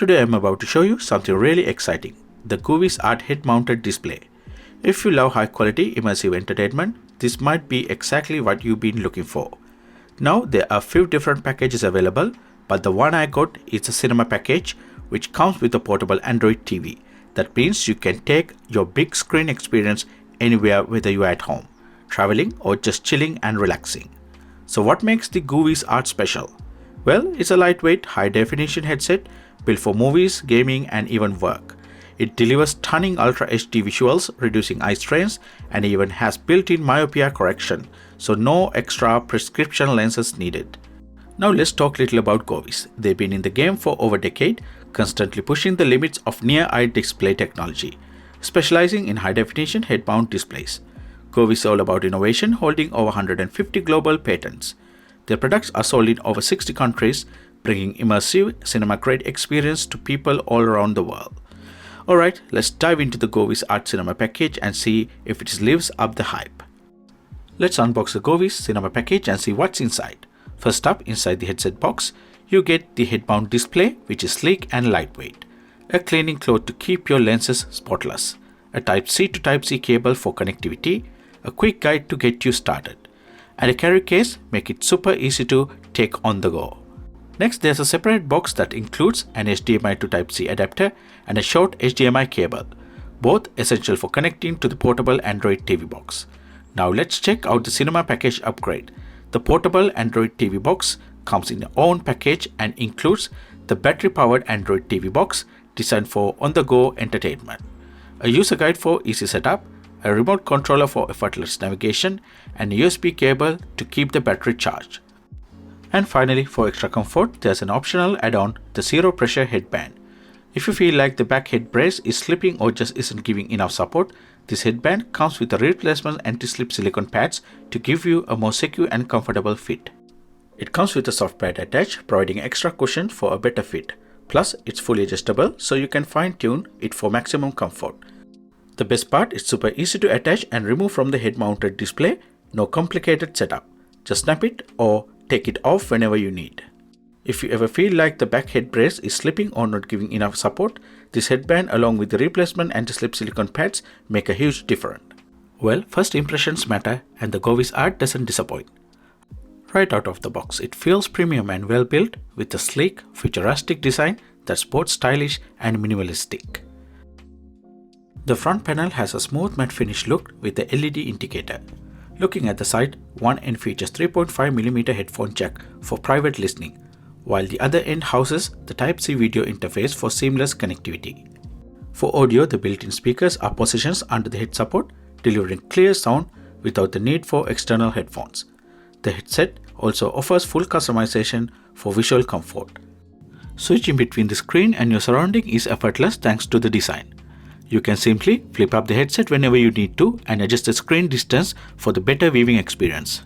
Today I'm about to show you something really exciting, the GOOVIS Art head-mounted display. If you love high-quality immersive entertainment, this might be exactly what you've been looking for. Now there are a few different packages available, but the one I got is a cinema package which comes with a portable Android TV. That means you can take your big screen experience anywhere, whether you're at home, traveling or just chilling and relaxing. So what makes the GOOVIS Art special? Well, it's a lightweight, high-definition headset built for movies, gaming and even work. It delivers stunning Ultra HD visuals, reducing eye strains, and even has built-in myopia correction, so no extra prescription lenses needed. Now let's talk a little about GOOVIS. They've been in the game for over a decade, constantly pushing the limits of near-eye display technology, specializing in high-definition head-mount displays. GOOVIS is all about innovation, holding over 150 global patents. Their products are sold in over 60 countries, bringing immersive, cinema-grade experience to people all around the world. Alright, let's dive into the GOOVIS Art Cinema package and see if it lives up the hype. Let's unbox the GOOVIS Cinema package and see what's inside. First up, inside the headset box, you get the head-mount display, which is sleek and lightweight, a cleaning cloth to keep your lenses spotless, a Type-C to Type-C cable for connectivity, a quick guide to get you started, and a carry case make it super easy to take on the go. Next, there's a separate box that includes an HDMI to Type-C adapter and a short HDMI cable, both essential for connecting to the portable Android TV box. Now let's check out the cinema package upgrade. The portable Android TV box comes in its own package and includes the battery-powered Android TV box designed for on-the-go entertainment, a user guide for easy setup, a remote controller for effortless navigation, and a USB cable to keep the battery charged. And finally, for extra comfort, there's an optional add-on, the zero pressure headband. If you feel like the back head brace is slipping or just isn't giving enough support, this headband comes with a replacement anti-slip silicone pads to give you a more secure and comfortable fit. It comes with a soft pad attached, providing extra cushion for a better fit. Plus, it's fully adjustable, so you can fine-tune it for maximum comfort. The best part is super easy to attach and remove from the head-mounted display. No complicated setup. Just snap it or take it off whenever you need. If you ever feel like the back head brace is slipping or not giving enough support, this headband along with the replacement anti-slip silicone pads make a huge difference. Well, first impressions matter and the GOOVIS Art doesn't disappoint. Right out of the box, it feels premium and well built with a sleek, futuristic design that's both stylish and minimalistic. The front panel has a smooth matte finish look with the LED indicator. Looking at the side, one end features 3.5mm headphone jack for private listening, while the other end houses the Type-C video interface for seamless connectivity. For audio, the built-in speakers are positioned under the head support, delivering clear sound without the need for external headphones. The headset also offers full customization for visual comfort. Switching between the screen and your surrounding is effortless thanks to the design. You can simply flip up the headset whenever you need to and adjust the screen distance for the better viewing experience.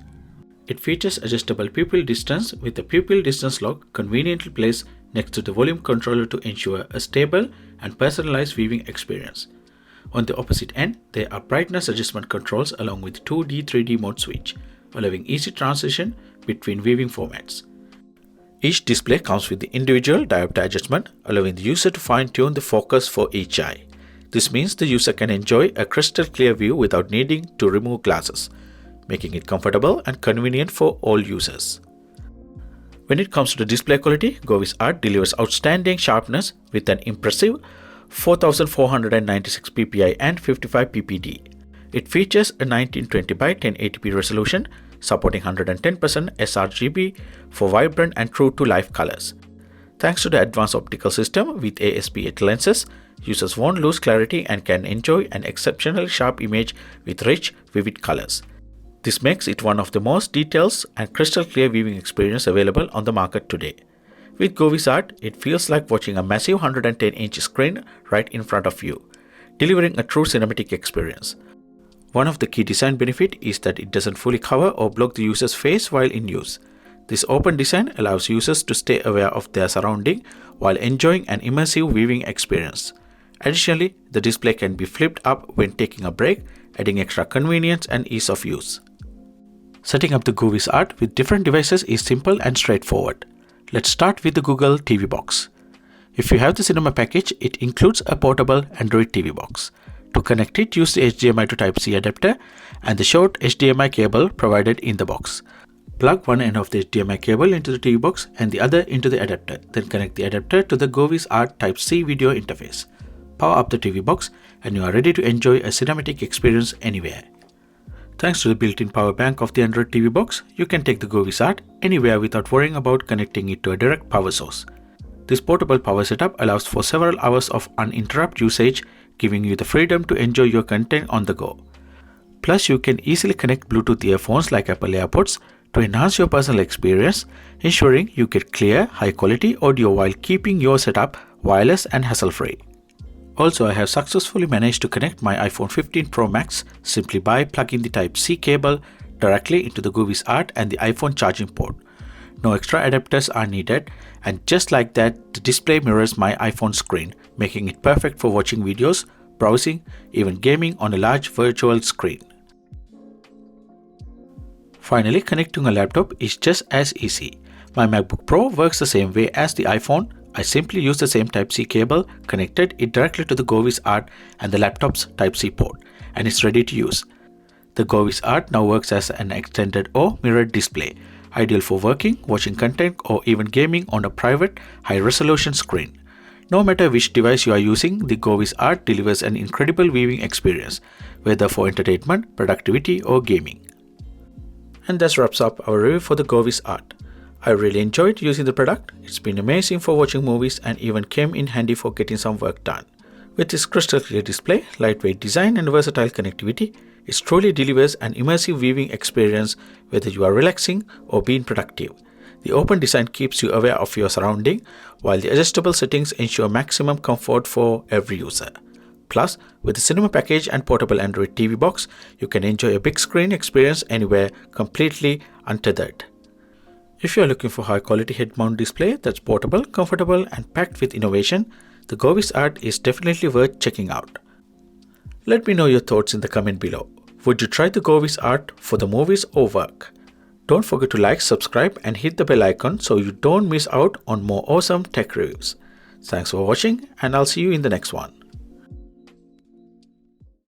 It features adjustable pupil distance with the pupil distance lock conveniently placed next to the volume controller to ensure a stable and personalized viewing experience. On the opposite end, there are brightness adjustment controls along with 2D 3D mode switch, allowing easy transition between viewing formats. Each display comes with the individual diopter adjustment, allowing the user to fine-tune the focus for each eye. This means the user can enjoy a crystal clear view without needing to remove glasses, making it comfortable and convenient for all users. When it comes to the display quality, GOOVIS Art delivers outstanding sharpness with an impressive 4496 ppi and 55 ppd. It features a 1920 by 1080p resolution, supporting 110% sRGB for vibrant and true-to-life colors. Thanks to the advanced optical system with ASP8 lenses, users won't lose clarity and can enjoy an exceptionally sharp image with rich, vivid colors. This makes it one of the most detailed and crystal clear viewing experience available on the market today. With GOOVIS Art, it feels like watching a massive 110-inch screen right in front of you, delivering a true cinematic experience. One of the key design benefits is that it doesn't fully cover or block the user's face while in use. This open design allows users to stay aware of their surroundings while enjoying an immersive viewing experience. Additionally, the display can be flipped up when taking a break, adding extra convenience and ease of use. Setting up the GOOVIS Art with different devices is simple and straightforward. Let's start with the Google TV box. If you have the cinema package, it includes a portable Android TV box. To connect it, use the HDMI to Type-C adapter and the short HDMI cable provided in the box. Plug one end of the HDMI cable into the TV box and the other into the adapter. Then connect the adapter to the GOOVIS Art Type-C video interface. Power up the TV box and you are ready to enjoy a cinematic experience anywhere. Thanks to the built-in power bank of the Android TV box, you can take the GOOVIS Art anywhere without worrying about connecting it to a direct power source. This portable power setup allows for several hours of uninterrupted usage, giving you the freedom to enjoy your content on the go. Plus, you can easily connect Bluetooth earphones like Apple AirPods to enhance your personal experience, ensuring you get clear, high-quality audio while keeping your setup wireless and hassle-free. Also, I have successfully managed to connect my iPhone 15 Pro Max simply by plugging the Type-C cable directly into the GOOVIS Art and the iPhone charging port. No extra adapters are needed, and just like that, the display mirrors my iPhone screen, making it perfect for watching videos, browsing, even gaming on a large virtual screen. Finally, connecting a laptop is just as easy. My MacBook Pro works the same way as the iPhone. I simply use the same Type-C cable, connected it directly to the GOOVIS Art and the laptop's Type-C port, and it's ready to use. The GOOVIS Art now works as an extended or mirrored display, ideal for working, watching content, or even gaming on a private, high-resolution screen. No matter which device you are using, the GOOVIS Art delivers an incredible viewing experience, whether for entertainment, productivity, or gaming. And that wraps up our review for the GOOVIS Art. I really enjoyed using the product. It's been amazing for watching movies and even came in handy for getting some work done. With its crystal clear display, lightweight design and versatile connectivity, it truly delivers an immersive viewing experience whether you are relaxing or being productive. The open design keeps you aware of your surroundings, while the adjustable settings ensure maximum comfort for every user. Plus, with the cinema package and portable Android TV box, you can enjoy a big screen experience anywhere completely untethered. If you are looking for high-quality head-mount display that's portable, comfortable, and packed with innovation, the GOOVIS Art is definitely worth checking out. Let me know your thoughts in the comment below. Would you try the GOOVIS Art for the movies or work? Don't forget to like, subscribe, and hit the bell icon so you don't miss out on more awesome tech reviews. Thanks for watching, and I'll see you in the next one.